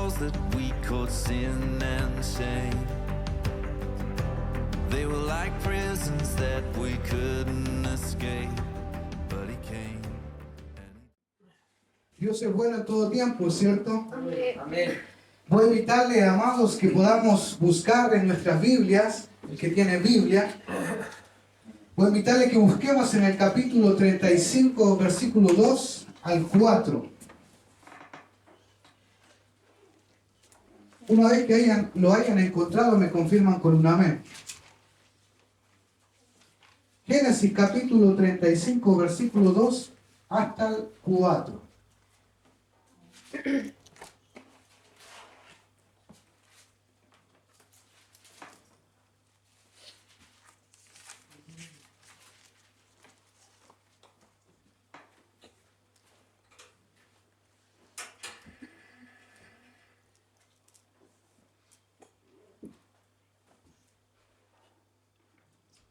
walls that we called sin and shame. They were like prisons that we couldn't escape, but he came. Dios es bueno en todo tiempo, ¿cierto? Amén. Voy a invitarle, amados, que podamos buscar en nuestras Biblias, el que tiene Biblia, voy a invitarle que busquemos en el capítulo 35, versículo 2 al 4. Una vez que lo hayan encontrado, me confirman con un amén. Génesis capítulo 35, versículo 2 hasta el 4.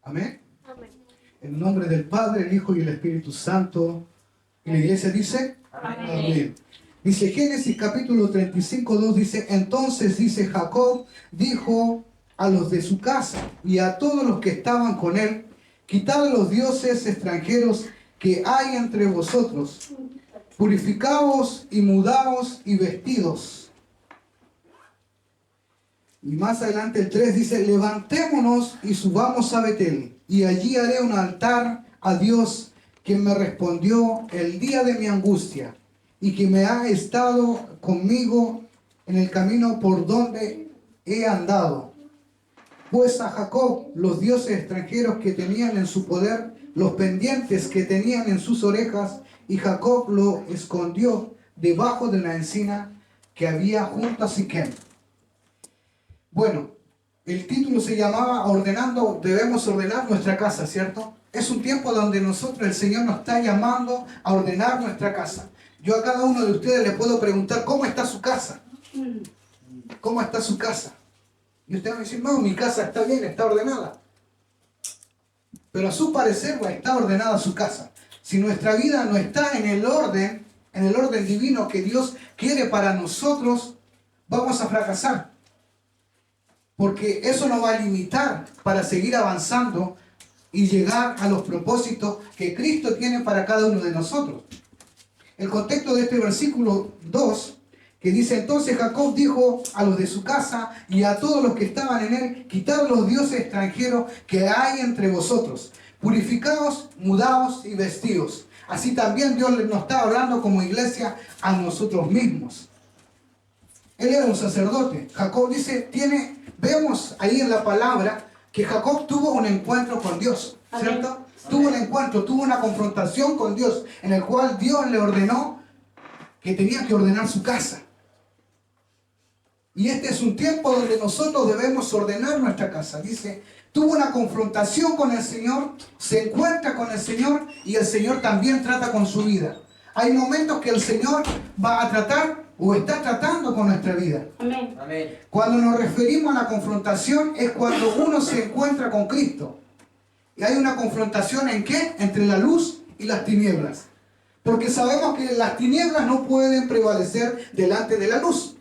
Amén. Amén. En nombre del Padre, el Hijo y el Espíritu Santo. Y la iglesia dice, amén. Dice Génesis capítulo 35, 2, dice, entonces dice Jacob, dijo a los de su casa y a todos los que estaban con él, quitad los dioses extranjeros que hay entre vosotros, purificaos y mudaos y vestidos. Y más adelante el 3 dice, levantémonos y subamos a Betel, y allí haré un altar a Dios, quien me respondió el día de mi angustia, y que me ha estado conmigo en el camino por donde he andado. Pues a Jacob los dioses extranjeros que tenían en su poder, los pendientes que tenían en sus orejas, y Jacob lo escondió debajo de una encina que había junto a Siquem. Bueno, el título se llamaba Ordenando, debemos ordenar nuestra casa, ¿cierto? Es un tiempo donde nosotros, el Señor nos está llamando a ordenar nuestra casa. Yo a cada uno de ustedes le puedo preguntar, ¿cómo está su casa? ¿Cómo está su casa? Y usted va a decir, no, mi casa está bien, está ordenada. Pero a su parecer está ordenada su casa. Si nuestra vida no está en el orden divino que Dios quiere para nosotros, vamos a fracasar. Porque eso nos va a limitar para seguir avanzando y llegar a los propósitos que Cristo tiene para cada uno de nosotros. El contexto de este versículo 2, que dice, entonces Jacob dijo a los de su casa y a todos los que estaban en él, quitad los dioses extranjeros que hay entre vosotros, purificaos, mudaos y vestidos. Así también Dios nos está hablando como iglesia a nosotros mismos. Él era un sacerdote. Jacob dice, vemos ahí en la palabra que Jacob tuvo un encuentro con Dios, ¿cierto? Amén. Tuvo un encuentro, tuvo una confrontación con Dios, en el cual Dios le ordenó que tenía que ordenar su casa. Y este es un tiempo donde nosotros debemos ordenar nuestra casa. Dice, tuvo una confrontación con el Señor, se encuentra con el Señor y el Señor también trata con su vida. Hay momentos que el Señor va a tratar o está tratando con nuestra vida. Amén. Amén. Cuando nos referimos a la confrontación es cuando uno se encuentra con Cristo. Y hay una confrontación ¿en qué? Entre la luz y las tinieblas. Porque sabemos que las tinieblas no pueden prevalecer delante de la luz.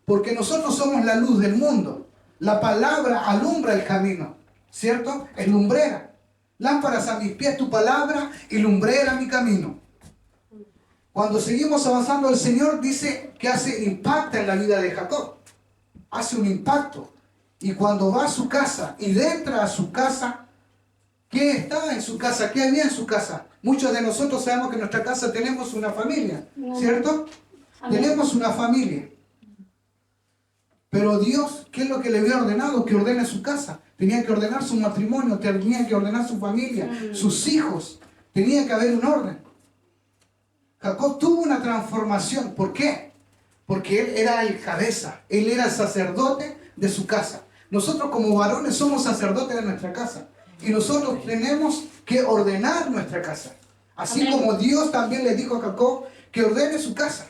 Porque nosotros somos la luz del mundo. La palabra alumbra el camino, ¿cierto? Es lumbrera. Lámparas a mis pies tu palabra y lumbrera mi camino. Cuando seguimos avanzando, el Señor dice que impacta en la vida de Jacob. Hace un impacto. Y cuando va a su casa y entra a su casa, ¿qué está en su casa? ¿Qué había en su casa? Muchos de nosotros sabemos que en nuestra casa tenemos una familia, ¿cierto? Amén. Tenemos una familia. Pero Dios, ¿qué es lo que le había ordenado? Que ordene su casa. Tenía que ordenar su matrimonio, tenía que ordenar su familia, sus hijos. Tenía que haber un orden. Jacob tuvo una transformación. ¿Por qué? Porque él era el cabeza. Él era el sacerdote de su casa. Nosotros como varones somos sacerdotes de nuestra casa. Y nosotros tenemos que ordenar nuestra casa. Así Amén. Como Dios también le dijo a Jacob que ordene su casa.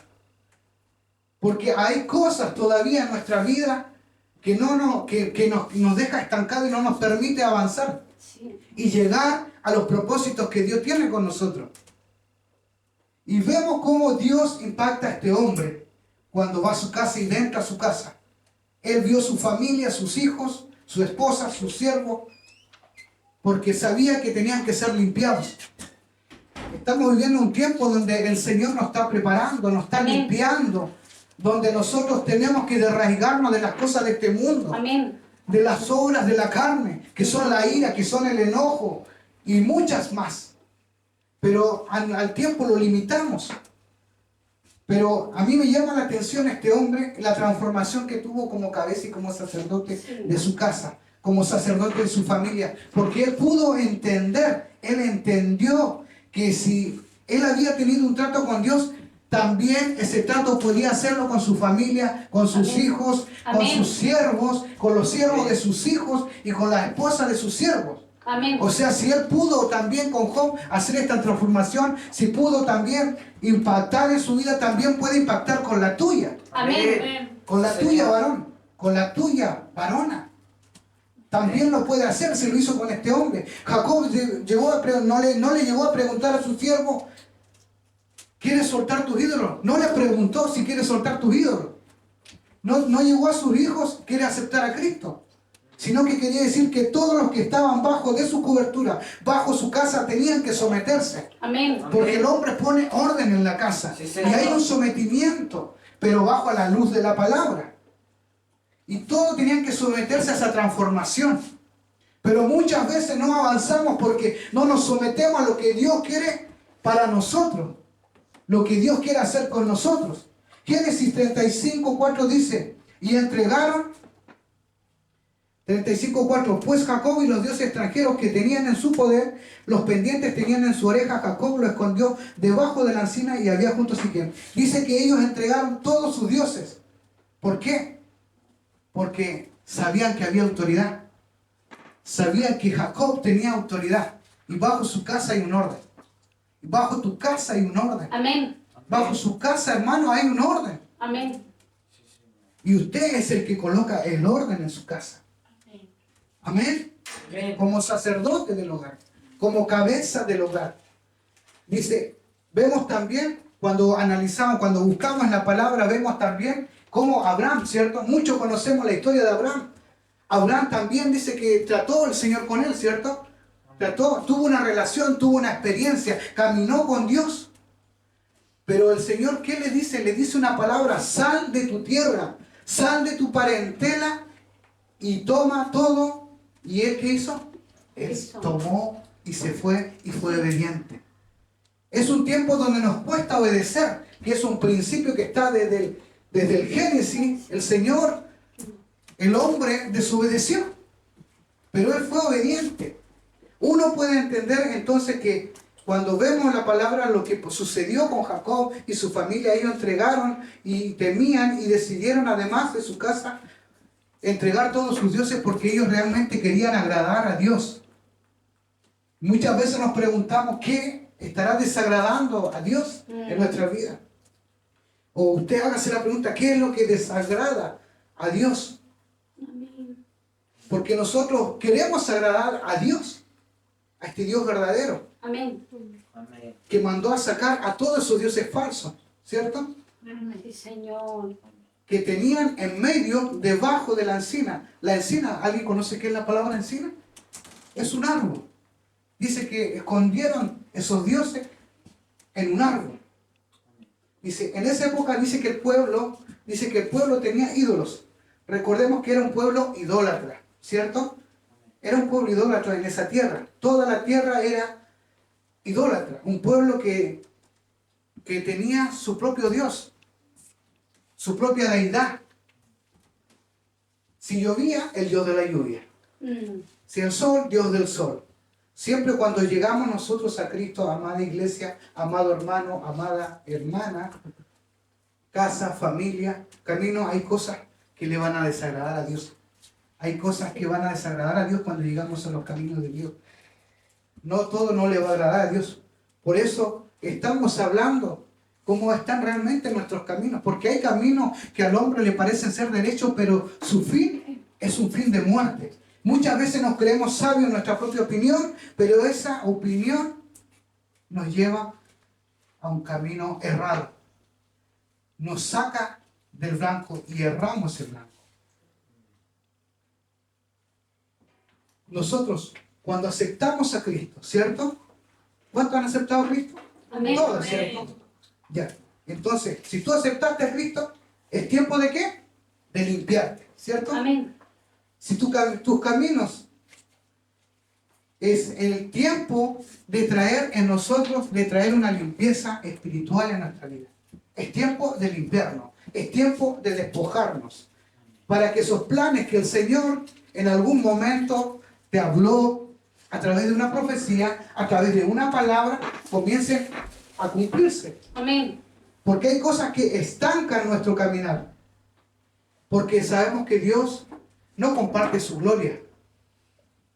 Porque hay cosas todavía en nuestra vida que nos deja estancados y no nos permite avanzar. Sí. Y llegar a los propósitos que Dios tiene con nosotros. Y vemos cómo Dios impacta a este hombre cuando va a su casa y entra a su casa. Él vio su familia, sus hijos, su esposa, sus siervos, porque sabía que tenían que ser limpiados. Estamos viviendo un tiempo donde el Señor nos está preparando, nos está Amén. limpiando, donde nosotros tenemos que desraigarnos de las cosas de este mundo, Amén. de las obras de la carne, que son la ira, que son el enojo y muchas más. Pero al tiempo lo limitamos. Pero a mí me llama la atención este hombre, la transformación que tuvo como cabeza y como sacerdote de su casa, como sacerdote de su familia, porque él pudo entender, él entendió que si él había tenido un trato con Dios, también ese trato podía hacerlo con su familia, con sus Amén. hijos, Amén. con sus siervos, con los siervos de sus hijos y con la esposa de sus siervos. Amén. O sea, si él pudo también con Job hacer esta transformación, si pudo también impactar en su vida, también puede impactar con la tuya. Amén. Con la tuya, varón. Con la tuya, varona. También lo puede hacer, se lo hizo con este hombre. Jacob no le llegó a preguntar a su siervo, ¿quieres soltar tus ídolos? No le preguntó si quiere soltar tus ídolos. No llegó a sus hijos, quiere aceptar a Cristo. Sino que quería decir que todos los que estaban bajo de su cobertura, bajo su casa, tenían que someterse. Amén. Porque el hombre pone orden en la casa. Sí, Y señor. hay un sometimiento, pero bajo la luz de la palabra. Y todos tenían que someterse a esa transformación. Pero muchas veces no avanzamos porque no nos sometemos a lo que Dios quiere para nosotros. Lo que Dios quiere hacer con nosotros. Génesis 35:4 dice, y entregaron 35:4, pues Jacob y los dioses extranjeros que tenían en su poder, los pendientes tenían en su oreja, Jacob lo escondió debajo de la encina y había junto a Siquem. Dice que ellos entregaron todos sus dioses. ¿Por qué? Porque sabían que había autoridad. Sabían que Jacob tenía autoridad. Y bajo su casa hay un orden. Y bajo tu casa hay un orden. Amén. Bajo su casa, hermano, hay un orden. Amén. Y usted es el que coloca el orden en su casa. Amén. Como sacerdote del hogar, como cabeza del hogar. Dice, vemos también, cuando analizamos, cuando buscamos en la palabra, vemos también cómo Abraham, ¿cierto? Muchos conocemos la historia de Abraham. Abraham también dice que trató el Señor con él, ¿cierto? Tuvo una relación, tuvo una experiencia, caminó con Dios. Pero el Señor, ¿qué le dice? Le dice una palabra, sal de tu tierra, sal de tu parentela y toma todo. ¿Y él qué hizo? Él Hizo. tomó y se fue y fue obediente. Es un tiempo donde nos cuesta obedecer, que es un principio que está desde el Génesis. El Señor, el hombre desobedeció, pero él fue obediente. Uno puede entender entonces que cuando vemos la palabra, lo que sucedió con Jacob y su familia, ellos entregaron y temían y decidieron, además de su casa, entregar todos sus dioses porque ellos realmente querían agradar a Dios. Muchas veces nos preguntamos, ¿qué estará desagradando a Dios en nuestra vida? O usted hágase la pregunta, ¿qué es lo que desagrada a Dios? Amén. Porque nosotros queremos agradar a Dios, a este Dios verdadero, Amén. que mandó a sacar a todos esos dioses falsos, ¿cierto? Sí, Señor. Que tenían en medio, debajo de la encina. La encina, ¿alguien conoce qué es la palabra encina? Es un árbol. Dice que escondieron esos dioses en un árbol. Dice, en esa época dice que el pueblo tenía ídolos. Recordemos que era un pueblo idólatra, ¿cierto? Era un pueblo idólatra en esa tierra. Toda la tierra era idólatra. Un pueblo que tenía su propio Dios, su propia deidad. Si llovía, el Dios de la lluvia. Si el sol, Dios del sol. Siempre cuando llegamos nosotros a Cristo, amada iglesia, amado hermano, amada hermana, casa, familia, camino, hay cosas que le van a desagradar a Dios. Hay cosas que van a desagradar a Dios cuando llegamos a los caminos de Dios. No todo no le va a agradar a Dios. Por eso estamos hablando cómo están realmente nuestros caminos. Porque hay caminos que al hombre le parecen ser derechos, pero su fin es un fin de muerte. Muchas veces nos creemos sabios en nuestra propia opinión, pero esa opinión nos lleva a un camino errado. Nos saca del blanco y erramos el blanco. Nosotros, cuando aceptamos a Cristo, ¿cierto? ¿Cuántos han aceptado a Cristo? Amén. Todos, Amén. ¿cierto? Ya. Entonces, si tú aceptaste a Cristo, ¿es tiempo de qué? De limpiarte, ¿cierto? Amén. Si tus caminos es el tiempo de traer en nosotros, de traer una limpieza espiritual en nuestra vida. Es tiempo de limpiarnos, es tiempo de despojarnos, para que esos planes que el Señor en algún momento te habló a través de una profecía, a través de una palabra, comiencen a cumplirse. Amén. Porque hay cosas que estancan nuestro caminar. Porque sabemos que Dios no comparte su gloria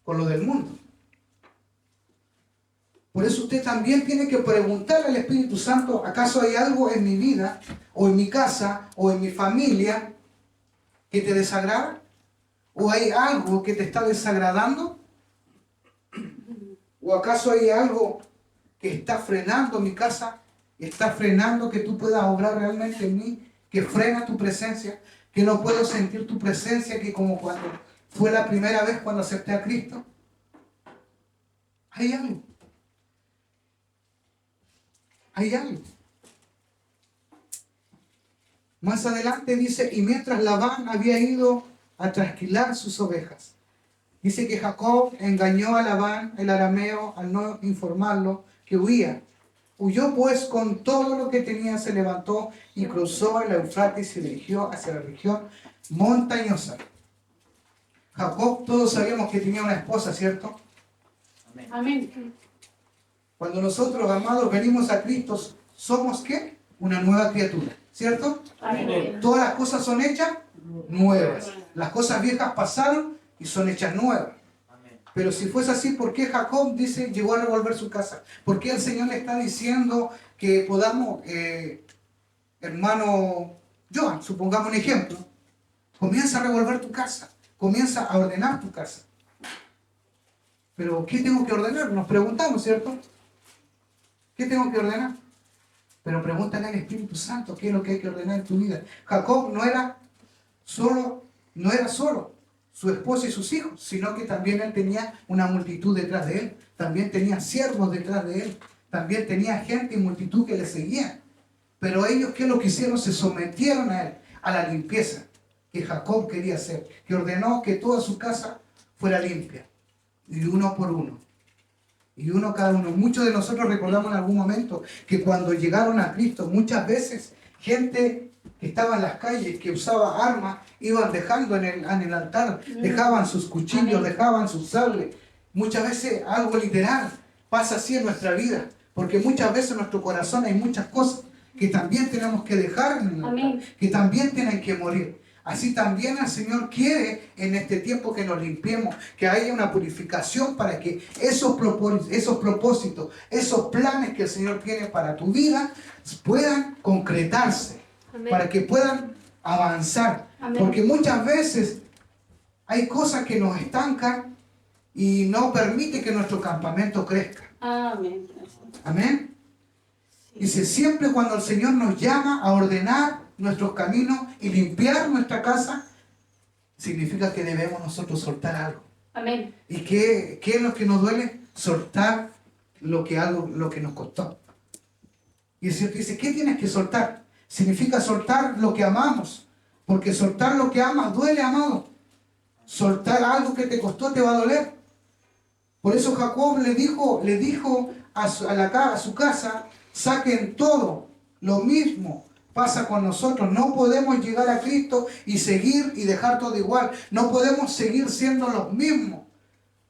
con lo del mundo. Por eso usted también tiene que preguntarle al Espíritu Santo, ¿acaso hay algo en mi vida, o en mi casa, o en mi familia que te desagrada? ¿O hay algo que te está desagradando? ¿O acaso hay algo que está frenando mi casa? ¿Está frenando que tú puedas obrar realmente en mí? ¿Que frena tu presencia? ¿Que no puedo sentir tu presencia? Que como cuando fue la primera vez cuando acepté a Cristo. Hay algo. Hay algo. Más adelante dice, y mientras Labán había ido a trasquilar sus ovejas, dice que Jacob engañó a Labán, el arameo, al no informarlo que huía. Huyó pues con todo lo que tenía, se levantó y cruzó el Eufrates y se dirigió hacia la región montañosa. Jacob, todos sabíamos que tenía una esposa, ¿cierto? Amén. Cuando nosotros, amados, venimos a Cristo, ¿somos qué? Una nueva criatura, ¿cierto? Amén. Todas las cosas son hechas nuevas. Las cosas viejas pasaron y son hechas nuevas. Pero si fuese así, ¿por qué Jacob dice llegó a revolver su casa? ¿Por qué el Señor le está diciendo que podamos, hermano Joan, supongamos un ejemplo, comienza a revolver tu casa, comienza a ordenar tu casa? Pero ¿qué tengo que ordenar? Nos preguntamos, ¿cierto? ¿Qué tengo que ordenar? Pero pregúntale al Espíritu Santo qué es lo que hay que ordenar en tu vida. Jacob no era solo su esposa y sus hijos, sino que también él tenía una multitud detrás de él, también tenía siervos detrás de él, también tenía gente y multitud que le seguían. Pero ellos, ¿qué es lo que hicieron? Se sometieron a él, a la limpieza que Jacob quería hacer, que ordenó que toda su casa fuera limpia, y uno por uno, y uno cada uno. Muchos de nosotros recordamos en algún momento que cuando llegaron a Cristo, muchas veces gente que estaba en las calles, que usaba armas, iban dejando en el altar, dejaban sus cuchillos, dejaban sus sables. Muchas veces algo literal pasa así en nuestra vida, porque muchas veces en nuestro corazón hay muchas cosas que también tenemos que dejar en el altar, que también tienen que morir. Así también el Señor quiere en este tiempo que nos limpiemos, que haya una purificación para que esos propósitos, esos planes que el Señor tiene para tu vida puedan concretarse. Amén. Para que puedan avanzar. Amén. Porque muchas veces hay cosas que nos estancan y no permite que nuestro campamento crezca. Amén. Amén. Sí. Dice, siempre cuando el Señor nos llama a ordenar nuestros caminos y limpiar nuestra casa, significa que debemos nosotros soltar algo. Amén. ¿Y qué es lo que nos duele? Soltar lo que nos costó. Y el Señor dice, ¿qué tienes que soltar? Significa soltar lo que amamos. Porque soltar lo que amas duele, amado. Soltar algo que te costó te va a doler. Por eso Jacob le dijo a su casa, saquen todo. Lo mismo pasa con nosotros. No podemos llegar a Cristo y seguir y dejar todo igual. No podemos seguir siendo los mismos.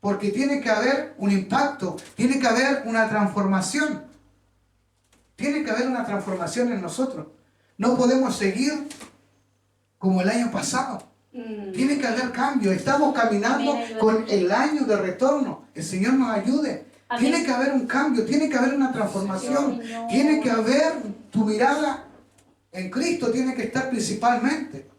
Porque tiene que haber un impacto. Tiene que haber una transformación. Tiene que haber una transformación en nosotros. No podemos seguir como el año pasado. Tiene que haber cambio. Estamos caminando con el año de retorno. El Señor nos ayude. Amén. Tiene que haber un cambio, tiene que haber una transformación. Tiene que haber tu mirada en Cristo, tiene que estar principalmente.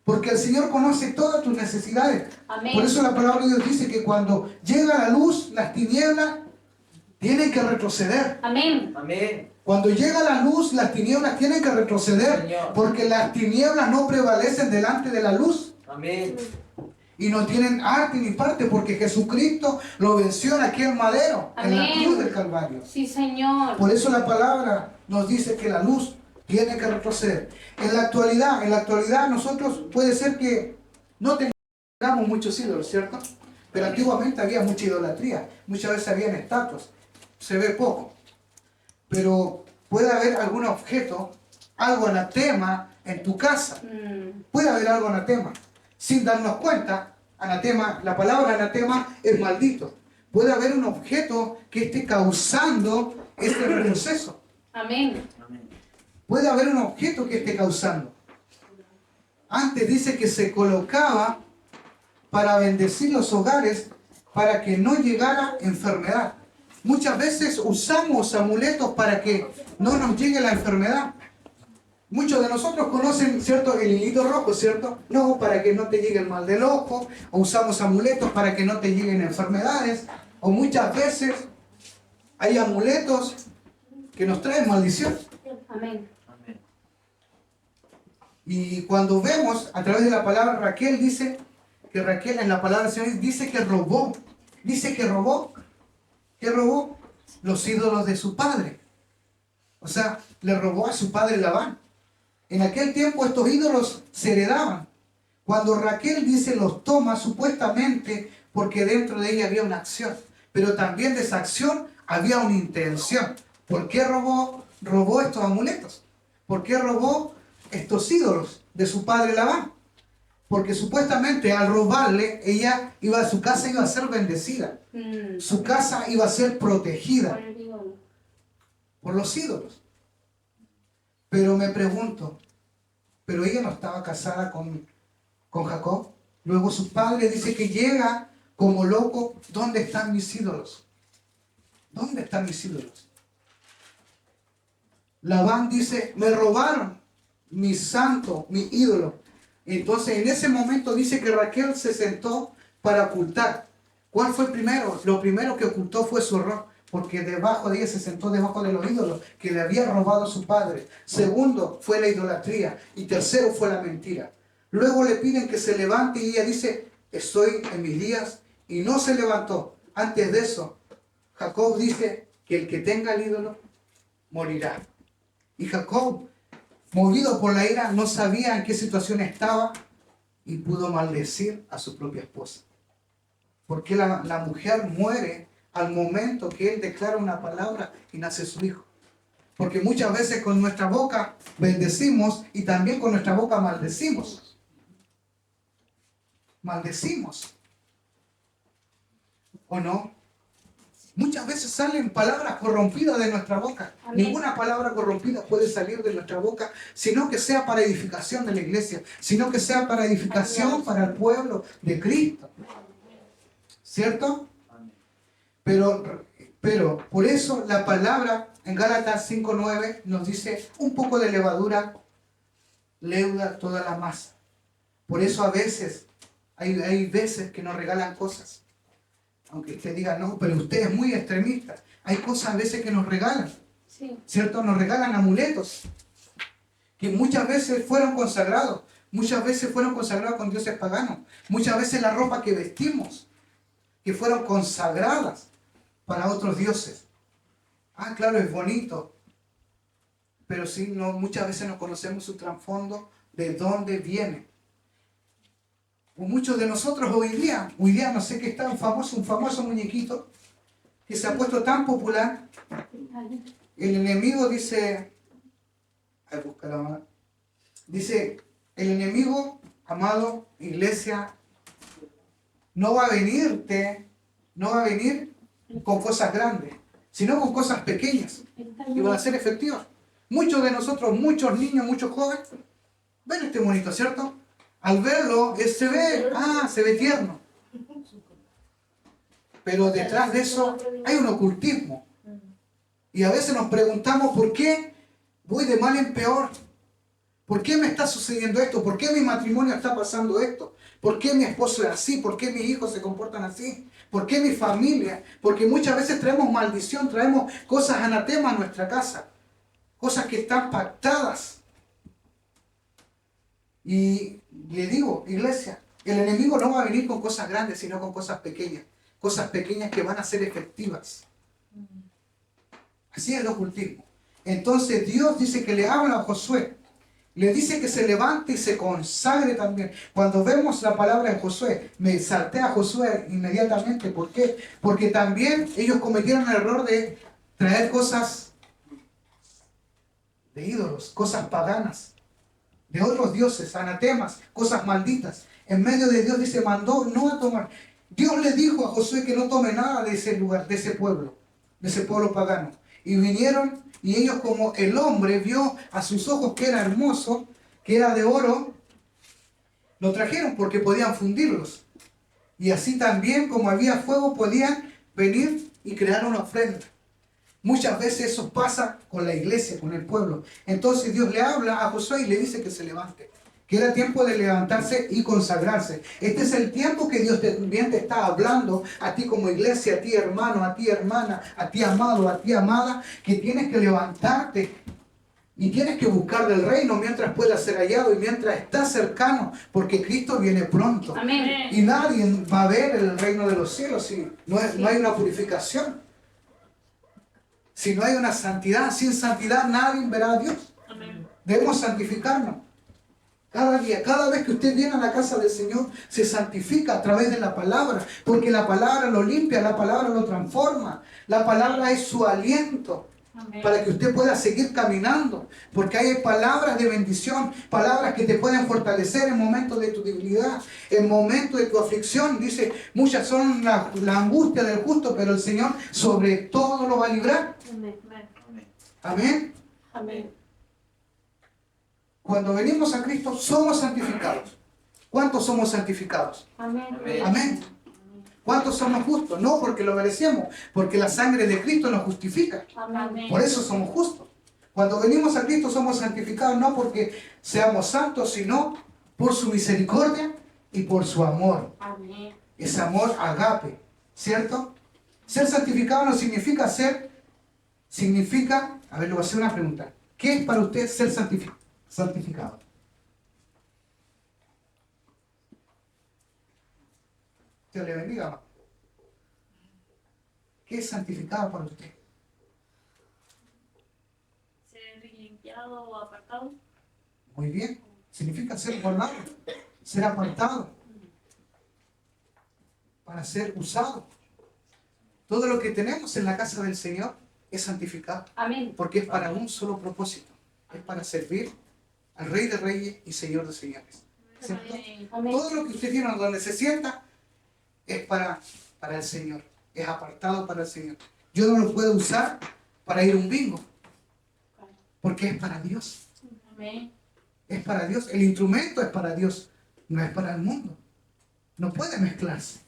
Porque el Señor conoce todas tus necesidades. Amén. Por eso la palabra de Dios dice que cuando llega la luz, las tinieblas tienen que retroceder. Amén. Amén. Cuando llega la luz, las tinieblas tienen que retroceder, Señor. porque las tinieblas no prevalecen delante de la luz. Amén. Y no tienen arte ni parte, porque Jesucristo lo venció en aquel madero, en la Amén. cruz del Calvario. Sí, Señor. Por eso la palabra nos dice que la luz tiene que retroceder. En la actualidad nosotros puede ser que no tengamos muchos ídolos, ¿cierto? Pero antiguamente había mucha idolatría, muchas veces habían estatuas, se ve poco. Pero puede haber algún objeto, algo anatema en tu casa. Puede haber algo anatema. Sin darnos cuenta, anatema, la palabra anatema es maldito. Puede haber un objeto que esté causando este proceso. Amén. Amén. Puede haber un objeto que esté causando. Antes dice que se colocaba para bendecir los hogares para que no llegara enfermedad. Muchas veces usamos amuletos para que no nos llegue la enfermedad. Muchos de nosotros conocen, ¿cierto?, el hilito rojo, ¿cierto? No, para que no te llegue el mal del ojo. O usamos amuletos para que no te lleguen enfermedades. O muchas veces hay amuletos que nos traen maldición. Amén. Amén. Y cuando vemos a través de la palabra Raquel, dice que Raquel en la palabra del Señor dice que robó. Dice que robó. ¿Qué robó? Los ídolos de su padre. O sea, le robó a su padre Labán. En aquel tiempo estos ídolos se heredaban. Cuando Raquel dice los toma, supuestamente porque dentro de ella había una acción. Pero también de esa acción había una intención. ¿Por qué robó estos amuletos? ¿Por qué robó estos ídolos de su padre Labán? Porque supuestamente al robarle, su casa iba a ser bendecida. Su casa iba a ser protegida Por el ídolo. por los ídolos. Pero me pregunto, ¿pero ella no estaba casada con Jacob? Luego su padre dice que llega como loco. ¿Dónde están mis ídolos? ¿Dónde están mis ídolos? Labán dice, me robaron mi santo, mi ídolo. Entonces en ese momento dice que Raquel se sentó para ocultar. ¿Cuál fue el primero? Lo primero que ocultó fue su error, porque debajo de ella se sentó debajo de los ídolos que le había robado a su padre. Segundo fue la idolatría y tercero fue la mentira. Luego le piden que se levante y ella dice, estoy en mis días, y no se levantó. Antes de eso, Jacob dice que el que tenga el ídolo morirá. Y Jacob, movido por la ira, no sabía en qué situación estaba y pudo maldecir a su propia esposa. Porque la mujer muere al momento que él declara una palabra y nace su hijo. Porque muchas veces con nuestra boca bendecimos y también con nuestra boca maldecimos. Maldecimos. ¿O no? Muchas veces salen palabras corrompidas de nuestra boca. Amén. Ninguna palabra corrompida puede salir de nuestra boca, sino que sea para edificación de la iglesia, sino que sea para edificación para el pueblo de Cristo. ¿Cierto? Amén. Pero por eso la palabra en Gálatas 5:9 nos dice un poco de levadura leuda toda la masa. Por eso a veces, hay veces que nos regalan cosas. Aunque usted diga, no, pero usted es muy extremista. Hay cosas a veces que nos regalan, Sí. ¿cierto? Nos regalan amuletos que muchas veces fueron consagrados. Muchas veces fueron consagrados con dioses paganos. Muchas veces la ropa que vestimos, que fueron consagradas para otros dioses. Ah, claro, es bonito. Pero sí, no, muchas veces no conocemos su trasfondo, de dónde viene. O muchos de nosotros hoy día no sé qué está un famoso muñequito que se ha puesto tan popular. El enemigo dice, ay, busca la mano. Dice, el enemigo, amado, iglesia, no va a venir con cosas grandes, sino con cosas pequeñas y van a ser efectivas. Muchos de nosotros, muchos niños, muchos jóvenes, ven este monito, ¿cierto? Al verlo, se ve tierno. Pero detrás de eso hay un ocultismo. Y a veces nos preguntamos, ¿por qué voy de mal en peor? ¿Por qué me está sucediendo esto? ¿Por qué mi matrimonio está pasando esto? ¿Por qué mi esposo es así? ¿Por qué mis hijos se comportan así? ¿Por qué mi familia? Porque muchas veces traemos maldición, traemos cosas anatema a nuestra casa. cosas que están pactadas. Y le digo, iglesia, el enemigo no va a venir con cosas grandes, sino con cosas pequeñas que van a ser efectivas. Así es el ocultismo. Entonces Dios dice que le habla a Josué, le dice que se levante y se consagre también. Cuando vemos la palabra de Josué, me salté a Josué inmediatamente. ¿Por qué? Porque también ellos cometieron el error de traer cosas de ídolos, cosas paganas, de otros dioses, anatemas, cosas malditas. En medio de Dios dice, mandó no a tomar. Dios le dijo a Josué que no tome nada de ese lugar, de ese pueblo pagano. Y vinieron, y ellos, como el hombre vio a sus ojos que era hermoso, que era de oro, lo trajeron porque podían fundirlos. Y así también, como había fuego, podían venir y crear una ofrenda. Muchas veces eso pasa con la iglesia, con el pueblo. Entonces Dios le habla a Josué y le dice que se levante, que era tiempo de levantarse y consagrarse. Este es el tiempo que Dios también te está hablando a ti como iglesia, a ti hermano, a ti hermana, a ti amado, a ti amada, que tienes que levantarte y tienes que buscar del reino mientras pueda ser hallado y mientras está cercano, porque Cristo viene pronto. Amén. Y nadie va a ver el reino de los cielos si no hay una purificación. Si no hay una santidad, sin santidad nadie verá a Dios. Amén. Debemos santificarnos. Cada día, cada vez que usted viene a la casa del Señor, se santifica a través de la palabra, porque la palabra lo limpia, la palabra lo transforma. La palabra es su aliento para que usted pueda seguir caminando, porque hay palabras de bendición, palabras que te pueden fortalecer en momentos de tu debilidad, en momentos de tu aflicción. Dice, muchas son la angustia del justo, pero el Señor sobre todo lo va a librar. Amén. Amén. Amén. Cuando venimos a Cristo somos santificados. ¿Cuántos somos santificados? Amén. Amén. ¿Cuántos somos justos? No porque lo merecemos, porque la sangre de Cristo nos justifica. Amén. Por eso somos justos. Cuando venimos a Cristo somos santificados no porque seamos santos, sino por su misericordia y por su amor. Amén. Ese amor agape, ¿cierto? Ser santificado no significa a ver, le voy a hacer una pregunta. ¿Qué es para usted ser santificado? Dios le bendiga, amado. ¿Qué es santificado para usted? Ser limpiado o apartado. Muy bien. Significa ser guardado, ser apartado, para ser usado. Todo lo que tenemos en la casa del Señor es santificado, Amén. porque es para un solo propósito. Es para servir al Rey de Reyes y Señor de Señores. ¿Cierto? Amén. Todo lo que usted tiene donde se sienta es para el Señor. Es apartado para el Señor. Yo no lo puedo usar para ir a un bingo, porque es para Dios. Amén. Es para Dios. El instrumento es para Dios, no es para el mundo. No puede mezclarse.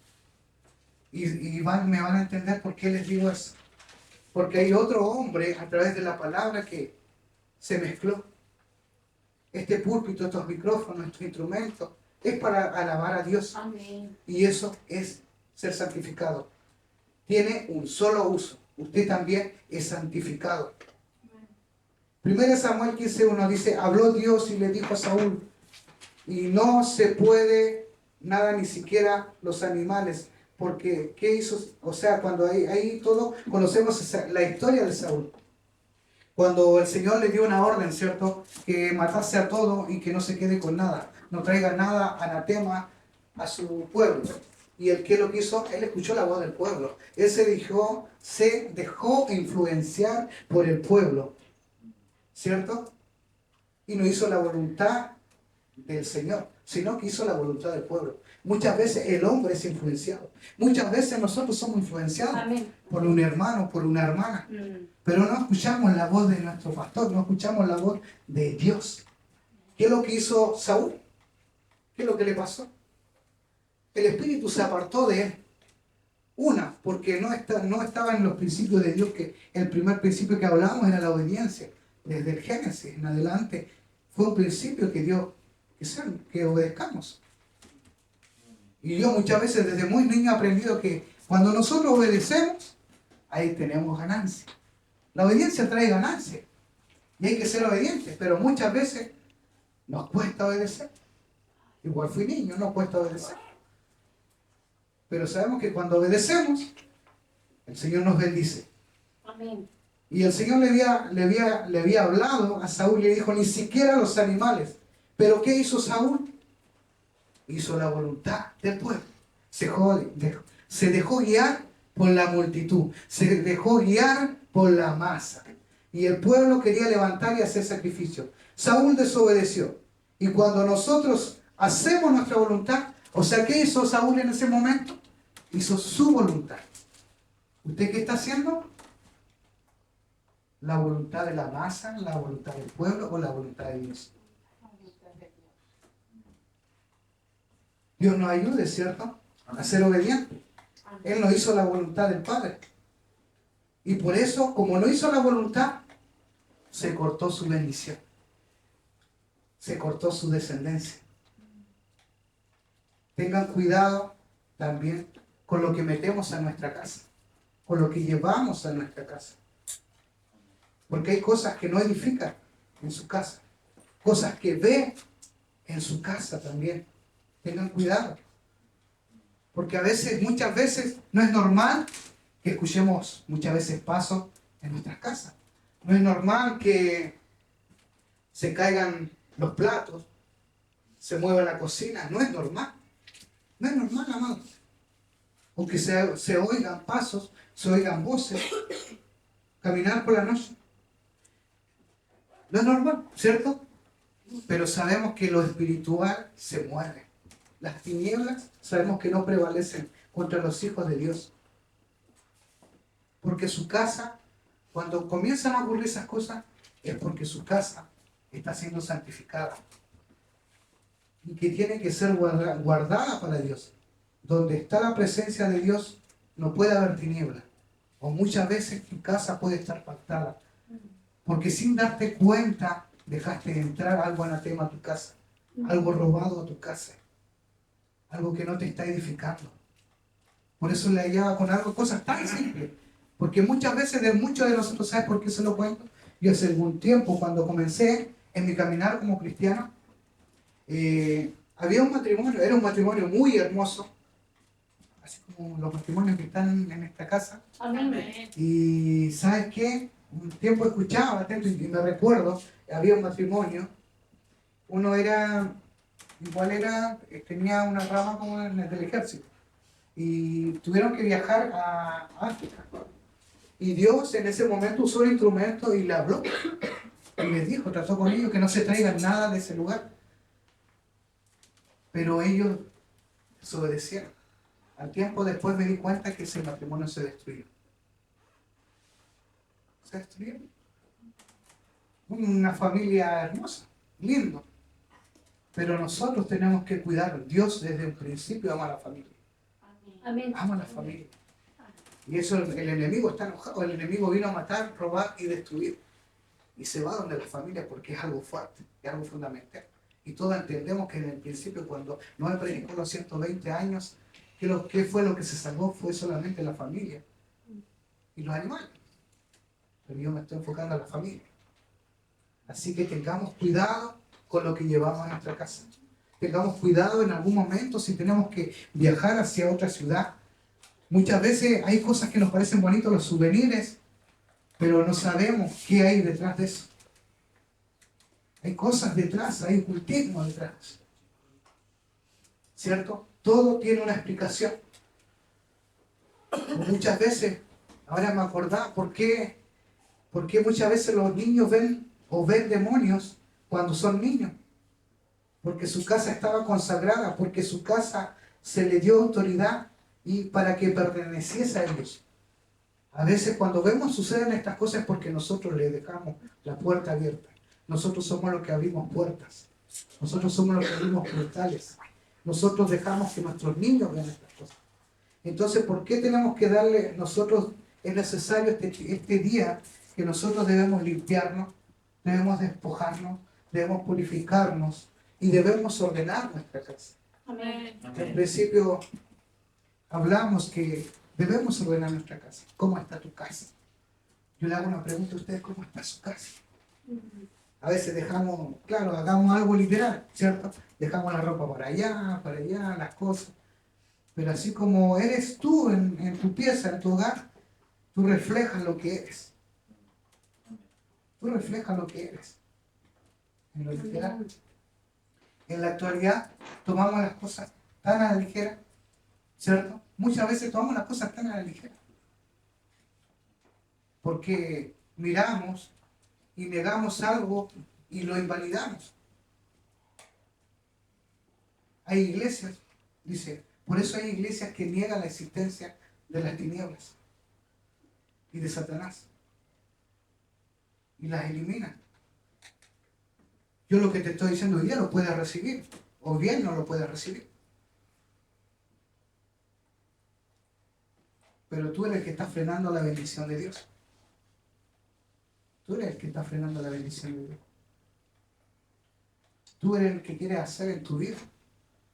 Y me van a entender por qué les digo eso. Porque hay otro hombre a través de la palabra que se mezcló. Este púlpito, estos micrófonos, estos instrumentos, es para alabar a Dios. Amén. Y eso es ser santificado. Tiene un solo uso. Usted también es santificado. 1 Samuel 15:1 dice, habló Dios y le dijo a Saúl, y no se puede nada, ni siquiera los animales, porque ¿qué hizo? O sea, cuando ahí todo conocemos la historia de Saúl. Cuando el Señor le dio una orden, ¿cierto? Que matase a todo y que no se quede con nada. No traiga nada anatema a su pueblo. Y el que lo quiso, él escuchó la voz del pueblo. Él se dejó influenciar por el pueblo. ¿Cierto? Y no hizo la voluntad del Señor, sino que hizo la voluntad del pueblo. Muchas veces el hombre es influenciado. Muchas veces nosotros somos influenciados Amén. por un hermano, por una hermana. Pero no escuchamos la voz de nuestro pastor, no escuchamos la voz de Dios. ¿Qué es lo que hizo Saúl? ¿Qué es lo que le pasó? El espíritu se apartó de él. Porque no estaba en los principios de Dios, que el primer principio que hablamos era la obediencia. Desde el Génesis en adelante fue un principio que Dios que obedezcamos. Y yo muchas veces desde muy niño he aprendido que cuando nosotros obedecemos, ahí tenemos ganancia. La obediencia trae ganancia. Y hay que ser obedientes, pero muchas veces nos cuesta obedecer. Igual fui niño, nos cuesta obedecer. Pero sabemos que cuando obedecemos, el Señor nos bendice. Amén. Y el Señor le había hablado a Saúl y le dijo, ni siquiera los animales. Pero ¿qué hizo Saúl? Hizo la voluntad del pueblo. Se dejó guiar por la multitud. Se dejó guiar por la masa. Y el pueblo quería levantar y hacer sacrificio. Saúl desobedeció. Y cuando nosotros hacemos nuestra voluntad, o sea, ¿qué hizo Saúl en ese momento? Hizo su voluntad. ¿Usted qué está haciendo? ¿La voluntad de la masa, la voluntad del pueblo o la voluntad de Dios? Dios nos ayude, ¿cierto? A ser obedientes. Él no hizo la voluntad del Padre. Y por eso, como no hizo la voluntad, se cortó su bendición. Se cortó su descendencia. Tengan cuidado también con lo que metemos a nuestra casa, con lo que llevamos a nuestra casa. Porque hay cosas que no edifican en su casa, cosas que ve en su casa también. Tengan cuidado. Porque muchas veces, no es normal que escuchemos muchas veces pasos en nuestras casas. No es normal que se caigan los platos, se mueva la cocina. No es normal. No es normal, amados. O que se oigan pasos, se oigan voces, caminar por la noche. No es normal, ¿cierto? Pero sabemos que lo espiritual se mueve. Las tinieblas sabemos que no prevalecen contra los hijos de Dios. Porque su casa, cuando comienzan a ocurrir esas cosas, es porque su casa está siendo santificada. Y que tiene que ser guardada para Dios. Donde está la presencia de Dios, no puede haber tiniebla. O muchas veces tu casa puede estar pactada. Porque sin darte cuenta, dejaste entrar algo anatema a tu casa. Algo robado a tu casa. Algo que no te está edificando. Por eso le hallaba con algo, cosas tan simples. Porque muchas veces muchos de nosotros, ¿sabes por qué se lo cuento? Yo hace algún tiempo, cuando comencé en mi caminar como cristiano, había un matrimonio, era un matrimonio muy hermoso, así como los matrimonios que están en esta casa. Amén. Y ¿sabes qué? Un tiempo escuchaba atento y me recuerdo, había un matrimonio, uno tenía una rama como del ejército, y tuvieron que viajar a África. Y Dios en ese momento usó el instrumento y le habló. Y les dijo, trató con ellos que no se traigan nada de ese lugar. Pero ellos desobedecieron. Al tiempo después me di cuenta que ese matrimonio se destruyó. Se destruyó. Una familia hermosa, lindo. Pero nosotros tenemos que cuidar. Dios desde un principio ama a la familia. Amén. Ama a la familia. Y eso el enemigo está enojado. El enemigo vino a matar, robar y destruir. Y se va donde la familia porque es algo fuerte, es algo fundamental. Y todos entendemos que en el principio, cuando Noé predicó los 120 años, ¿qué fue lo que se salvó? Fue solamente la familia y los animales. Pero yo me estoy enfocando en la familia. Así que tengamos cuidado con lo que llevamos a nuestra casa. Tengamos cuidado en algún momento si tenemos que viajar hacia otra ciudad. Muchas veces hay cosas que nos parecen bonitos, los souvenirs, pero no sabemos qué hay detrás de eso. Hay cosas detrás, hay ocultismo detrás. ¿Cierto? Todo tiene una explicación. Muchas veces, ahora me acordaba, ¿por qué muchas veces los niños ven demonios cuando son niños? Porque su casa estaba consagrada, porque su casa se le dio autoridad y para que perteneciese a ellos. A veces cuando vemos suceden estas cosas es porque nosotros le dejamos la puerta abierta. Nosotros somos los que abrimos puertas. Nosotros somos los que abrimos portales. Nosotros dejamos que nuestros niños vean estas cosas. Entonces, ¿por qué tenemos que darle nosotros? Es necesario este día que nosotros debemos limpiarnos, debemos despojarnos, debemos purificarnos y debemos ordenar nuestra casa. Amén. En principio hablamos que debemos ordenar nuestra casa. ¿Cómo está tu casa? Yo le hago una pregunta a ustedes, ¿cómo está su casa? A veces dejamos, claro, hagamos algo literal, ¿cierto? Dejamos la ropa para allá, las cosas. Pero así como eres tú en tu pieza, en tu hogar, tú reflejas lo que eres. Tú reflejas lo que eres. En lo literal. En la actualidad tomamos las cosas tan a la ligera, ¿cierto? Muchas veces tomamos las cosas tan a la ligera. Porque miramos y negamos algo y lo invalidamos. Hay iglesias, dice, por eso hay iglesias que niegan la existencia de las tinieblas y de Satanás y las eliminan. Yo lo que te estoy diciendo hoy día lo puedes recibir, o bien no lo puedes recibir. Pero tú eres el que está frenando la bendición de Dios. Tú eres el que está frenando la bendición de Dios. Tú eres el que quieres hacer en tu vida.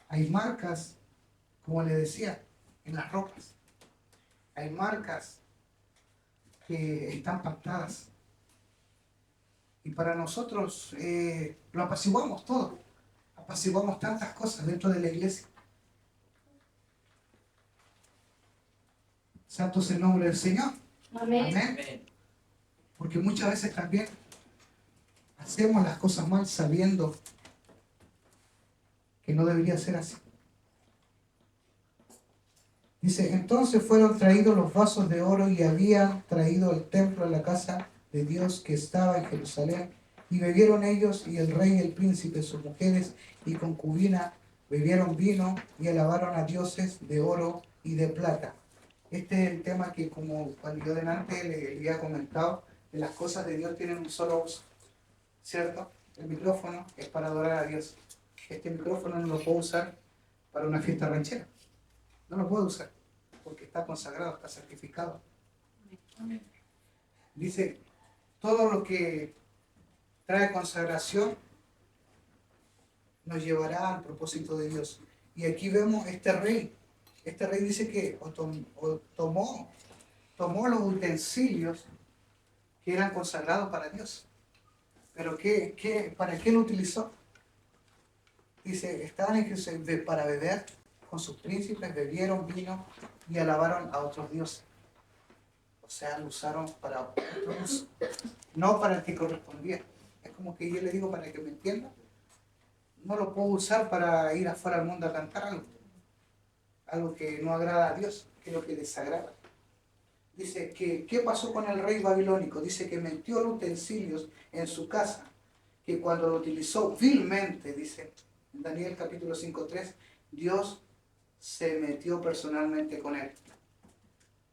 Hay marcas, como le decía, en las ropas. Hay marcas que están pactadas. Y para nosotros lo apaciguamos todo. Apaciguamos tantas cosas dentro de la iglesia. Santo es el nombre del Señor. Amén. Amén. Porque muchas veces también hacemos las cosas mal sabiendo que no debería ser así. Dice, entonces fueron traídos los vasos de oro y habían traído el templo a la casa de Dios que estaba en Jerusalén. Y bebieron ellos y el rey y el príncipe, sus mujeres y concubina, bebieron vino y alabaron a dioses de oro y de plata. Este es el tema que, como cuando yo delante le había comentado, que las cosas de Dios tienen un solo uso, ¿cierto? El micrófono es para adorar a Dios. Este micrófono no lo puedo usar para una fiesta ranchera. No lo puedo usar porque está consagrado, está certificado. Dice, todo lo que trae consagración nos llevará al propósito de Dios. Y aquí vemos este rey. Este rey dice que tomó los utensilios que eran consagrados para Dios. Pero ¿para qué lo utilizó? Dice, estaban en Jerusalén para beber con sus príncipes, bebieron vino y alabaron a otros dioses. O sea, lo usaron para otro uso, no para el que correspondía. Es como que yo le digo, para que me entienda, no lo puedo usar para ir afuera al mundo a cantar algo que no agrada a Dios, que es lo que desagrada. Dice que, ¿qué pasó con el rey babilónico? Dice que metió los utensilios en su casa, que cuando lo utilizó vilmente, dice en Daniel capítulo 5:3, Dios se metió personalmente con él.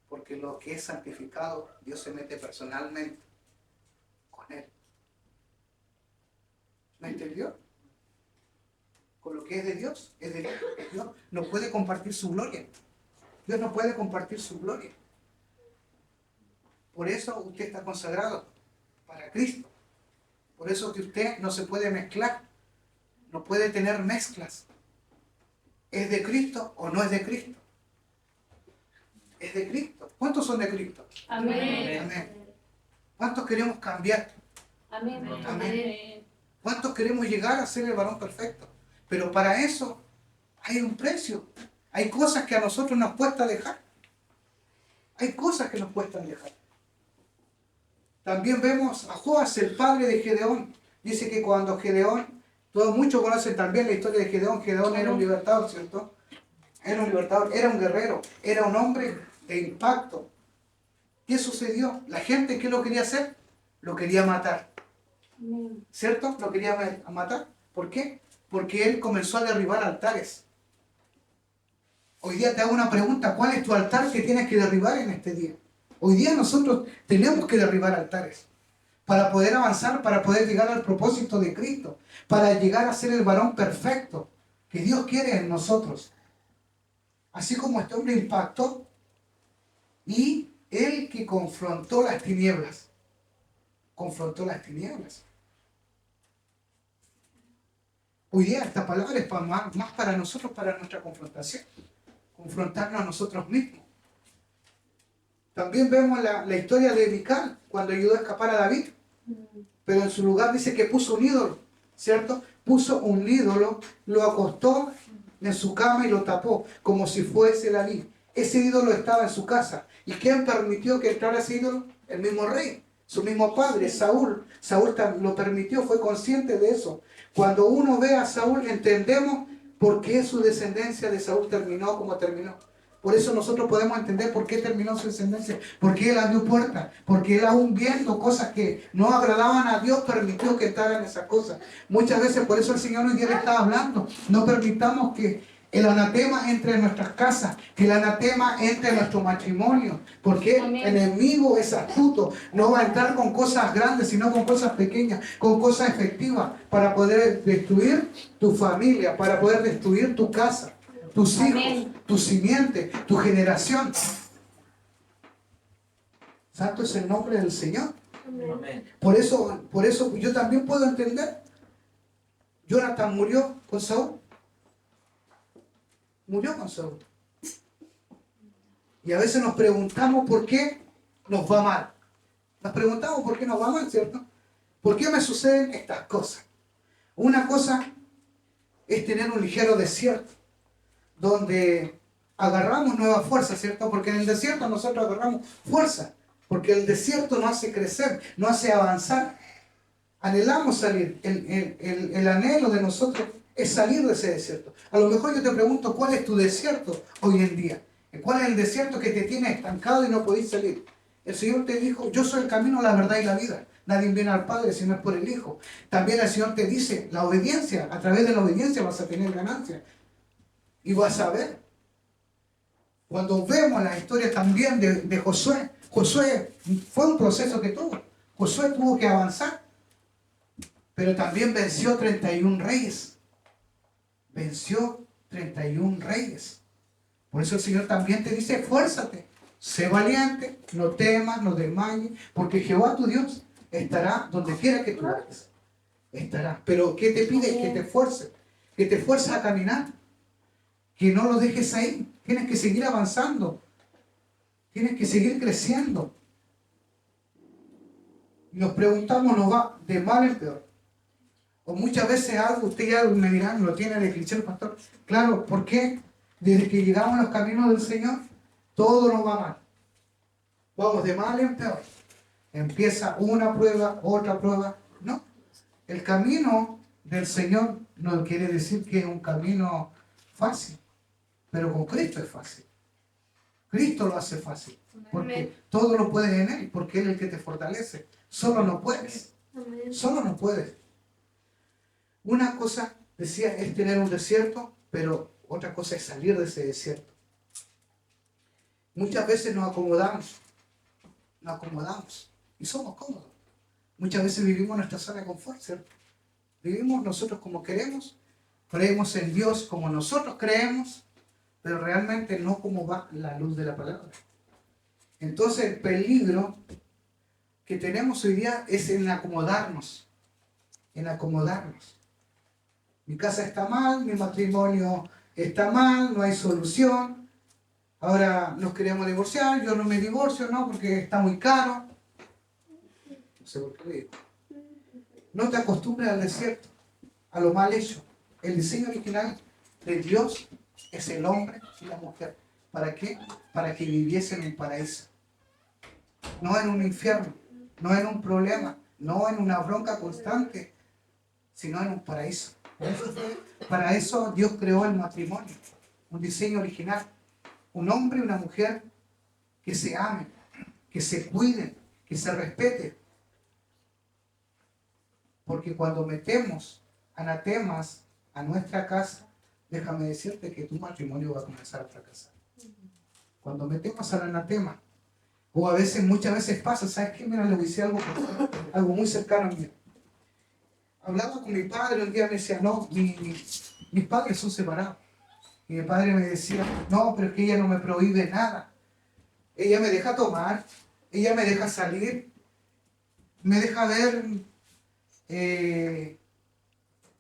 Porque lo que es santificado, Dios se mete personalmente con él. ¿Me entendió? Con lo que es de Dios, es de Dios. Dios no puede compartir su gloria. Dios no puede compartir su gloria. Por eso usted está consagrado para Cristo. Por eso que usted no se puede mezclar. No puede tener mezclas. ¿Es de Cristo o no es de Cristo? Es de Cristo. ¿Cuántos son de Cristo? Amén. Amén. ¿Cuántos queremos cambiar? Amén. Amén. ¿Cuántos queremos llegar a ser el varón perfecto? Pero para eso hay un precio. Hay cosas que a nosotros nos cuesta dejar. Hay cosas que nos cuestan dejar. También vemos a Joás, el padre de Gedeón. Dice que cuando Gedeón, muchos conocen también la historia de Gedeón. Gedeón era un libertador, ¿cierto? Era un libertador, era un guerrero, era un hombre de impacto. ¿Qué sucedió? La gente, ¿qué lo quería hacer? Lo quería matar. ¿Cierto? Lo quería matar. ¿Por qué? Porque él comenzó a derribar altares. Hoy día te hago una pregunta, ¿cuál es tu altar que tienes que derribar en este día? Hoy día nosotros tenemos que derribar altares para poder avanzar, para poder llegar al propósito de Cristo, para llegar a ser el varón perfecto que Dios quiere en nosotros. Así como este hombre impactó y el que confrontó las tinieblas. Confrontó las tinieblas. Hoy día esta palabra es más para nosotros, para nuestra confrontación. Confrontarnos a nosotros mismos. También vemos la historia de Mical, cuando ayudó a escapar a David. pero en su lugar dice que puso un ídolo, ¿cierto? Puso un ídolo, lo acostó en su cama y lo tapó, como si fuese la vid. Ese ídolo estaba en su casa. ¿Y quién permitió que entrara ese ídolo? El mismo rey, su mismo padre, Saúl. Saúl lo permitió, fue consciente de eso. Cuando uno ve a Saúl, entendemos por qué su descendencia de Saúl terminó como terminó. Por eso nosotros podemos entender por qué terminó su descendencia, porque él abrió puertas, porque él aún viendo cosas que no agradaban a Dios, permitió que entraran esas cosas. Muchas veces por eso el Señor hoy día le está hablando. No permitamos que el anatema entre en nuestras casas, que el anatema entre en nuestro matrimonio, porque el enemigo es astuto, no va a entrar con cosas grandes, sino con cosas pequeñas, con cosas efectivas, para poder destruir tu familia, para poder destruir tu casa, tus hijos, tu simiente, tu generación. Santo es el nombre del Señor. Por eso yo también puedo entender. Jonathan murió con Saúl. Murió con Saúl. Y a veces nos preguntamos por qué nos va mal. Nos preguntamos por qué nos va mal, ¿cierto? ¿Por qué me suceden estas cosas? Una cosa es tener un ligero desierto, donde agarramos nueva fuerza, ¿cierto? Porque en el desierto nosotros agarramos fuerza, porque el desierto nos hace crecer, nos hace avanzar. Anhelamos salir, el anhelo de nosotros es salir de ese desierto. A lo mejor yo te pregunto, ¿cuál es tu desierto hoy en día? ¿Cuál es el desierto que te tiene estancado y no podés salir? El Señor te dijo, yo soy el camino, la verdad y la vida. Nadie viene al Padre si no es por el Hijo. También el Señor te dice, la obediencia, a través de la obediencia vas a tener ganancia. Y vas a ver. Cuando vemos la historia también de Josué, Josué fue un proceso que tuvo. Josué tuvo que avanzar, pero también venció 31 reyes. Venció 31 reyes. Por eso el Señor también te dice, esfuérzate, sé valiente, no temas, no desmayes, porque Jehová tu Dios estará donde quiera que tú vayas. Estará. Pero ¿qué te pide? Que te esfuerces a caminar. Que no lo dejes ahí. Tienes que seguir avanzando. Tienes que seguir creciendo. Y nos preguntamos, ¿nos va de mal en peor? O muchas veces algo, usted ya me dirán, lo tiene de cliché el pastor. Claro, ¿por qué? Desde que llegamos a los caminos del Señor, todo nos va mal. Vamos de mal en peor. Empieza una prueba, otra prueba. No. El camino del Señor no quiere decir que es un camino fácil. Pero con Cristo es fácil. Cristo lo hace fácil. Porque todo lo puedes en Él, porque Él es el que te fortalece. Solo no puedes. Solo no puedes. Una cosa, decía, es tener un desierto, pero otra cosa es salir de ese desierto. Muchas veces nos acomodamos y somos cómodos. Muchas veces vivimos nuestra zona de confort, ¿cierto? Vivimos nosotros como queremos, creemos en Dios como nosotros creemos, pero realmente no como va la luz de la palabra. Entonces el peligro que tenemos hoy día es en acomodarnos. Mi casa está mal, mi matrimonio está mal, no hay solución. Ahora nos queremos divorciar, yo no me divorcio, ¿no? Porque está muy caro. No sé por qué le digo. No te acostumbres al desierto, a lo mal hecho. El diseño original de Dios es el hombre y la mujer. ¿Para qué? Para que viviesen en un paraíso. No en un infierno, no en un problema, no en una bronca constante, sino en un paraíso. Para eso Dios creó el matrimonio, un diseño original. Un hombre y una mujer que se amen, que se cuiden, que se respeten. Porque cuando metemos anatemas a nuestra casa, déjame decirte que tu matrimonio va a comenzar a fracasar. Cuando metemos al anatema, o a veces, muchas veces pasa, ¿sabes qué? Mira, le voy a decir algo muy cercano a mí. Hablaba con mi padre, un día me decía, no, mis padres son separados. Y mi padre me decía, no, pero es que ella no me prohíbe nada. Ella me deja tomar, ella me deja salir, me deja ver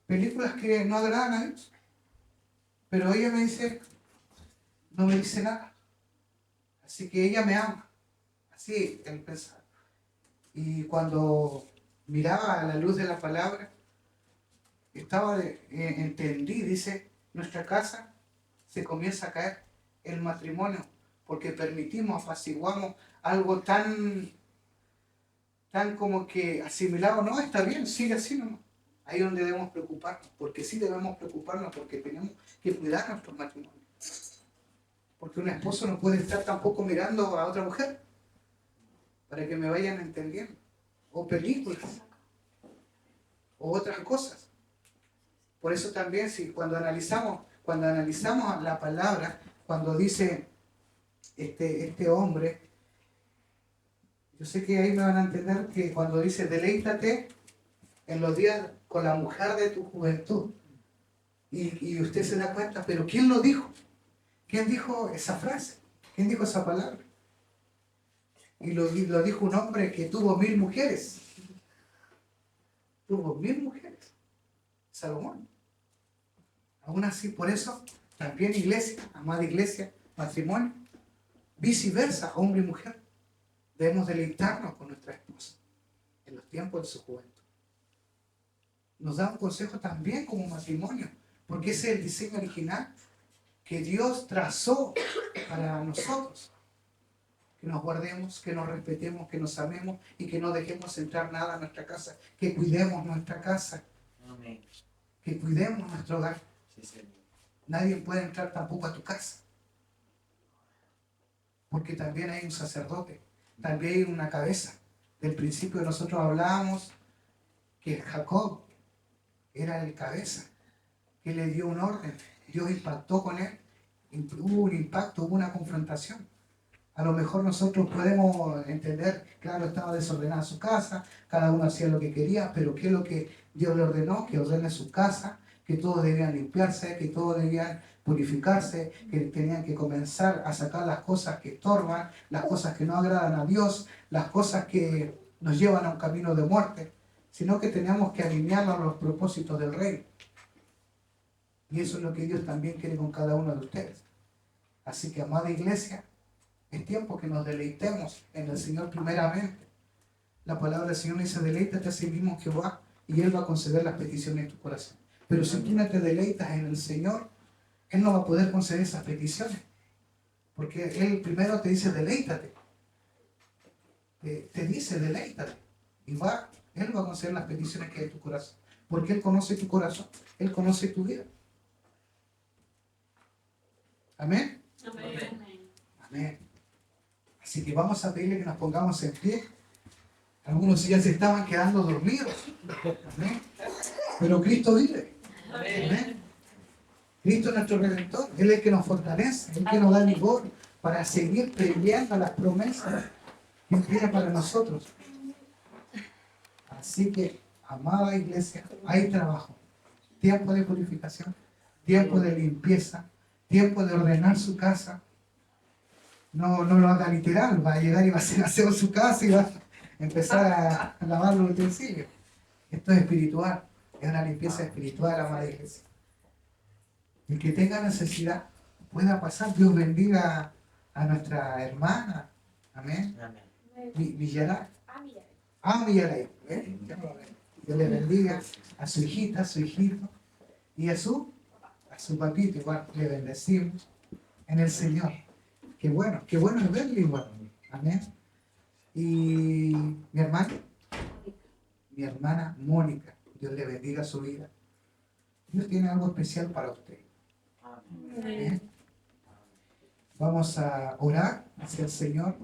películas que no agradan a Dios. Pero ella me dice, no me dice nada. Así que ella me ama. Así él pensaba. Y cuando miraba a la luz de la palabra, entendí, dice, nuestra casa se comienza a caer, el matrimonio, porque permitimos, apaciguamos algo tan como que asimilado, no, está bien, sigue así nomás. Ahí es donde debemos preocuparnos, porque sí debemos preocuparnos, porque tenemos que cuidar nuestro matrimonio. Porque un esposo no puede estar tampoco mirando a otra mujer, para que me vayan entendiendo, o películas, o otras cosas. Por eso también, si cuando analizamos la palabra, cuando dice este hombre, yo sé que ahí me van a entender que cuando dice deleítate en los días con la mujer de tu juventud, y usted se da cuenta, pero ¿quién lo dijo? ¿Quién dijo esa frase? ¿Quién dijo esa palabra? Y lo dijo un hombre que tuvo 1000 mujeres. Tuvo 1000 mujeres. Salomón. Aún así, por eso, también iglesia, amada iglesia, matrimonio, viceversa, hombre y mujer, debemos deleitarnos con nuestra esposa en los tiempos de su juventud. Nos da un consejo también como matrimonio, porque ese es el diseño original que Dios trazó para nosotros. Que nos guardemos, que nos respetemos, que nos amemos y que no dejemos entrar nada a nuestra casa, que cuidemos nuestra casa, Amén. que cuidemos nuestro hogar. Sí, Señor. Nadie puede entrar tampoco a tu casa, porque también hay un sacerdote, también hay una cabeza. Del principio nosotros hablábamos que Jacob era el cabeza, que le dio un orden, Dios impactó con él, hubo un impacto, hubo una confrontación. A lo mejor nosotros podemos entender, claro, estaba desordenada su casa, cada uno hacía lo que quería, pero ¿qué es lo que Dios le ordenó? Que ordene su casa, que todos debían limpiarse, que todos debían purificarse, que tenían que comenzar a sacar las cosas que estorban, las cosas que no agradan a Dios, las cosas que nos llevan a un camino de muerte, sino que teníamos que alinearnos a los propósitos del Rey. Y eso es lo que Dios también quiere con cada uno de ustedes. Así que, amada iglesia, es tiempo que nos deleitemos en el Señor primeramente. La palabra del Señor dice, deleítate a sí mismo Jehová, y Él va a conceder las peticiones de tu corazón. Pero si tú no te deleitas en el Señor, Él no va a poder conceder esas peticiones. Porque Él primero te dice, deleítate. Te dice, deleítate. Y Él va a conceder las peticiones que hay en tu corazón. Porque Él conoce tu corazón. Él conoce tu vida. Amén. Amén. Amén. Así que vamos a pedirle que nos pongamos en pie. Algunos ya se estaban quedando dormidos. Amén. Pero Cristo vive. Amén. Cristo es nuestro Redentor. Él es el que nos fortalece. Él es el que nos da vigor para seguir peleando las promesas que Él tiene para nosotros. Así que, amada iglesia, hay trabajo. Tiempo de purificación, tiempo de limpieza, tiempo de ordenar su casa. No lo haga literal, va a llegar y va a hacer aseo en su casa y va a empezar a lavar los utensilios. Esto es espiritual, es una limpieza espiritual, amada iglesia. El que tenga necesidad pueda pasar. Dios bendiga a nuestra hermana. Amén. Amén. Villaray. Villaray. ¿Eh? Dios le bendiga a su hijita, a su hijito y a su papito. Igual le bendecimos en el Señor. Qué bueno es verle igual. Amén. Y mi hermana Mónica, Dios le bendiga su vida. Dios tiene algo especial para usted. Amén. Amén. Vamos a orar hacia el Señor.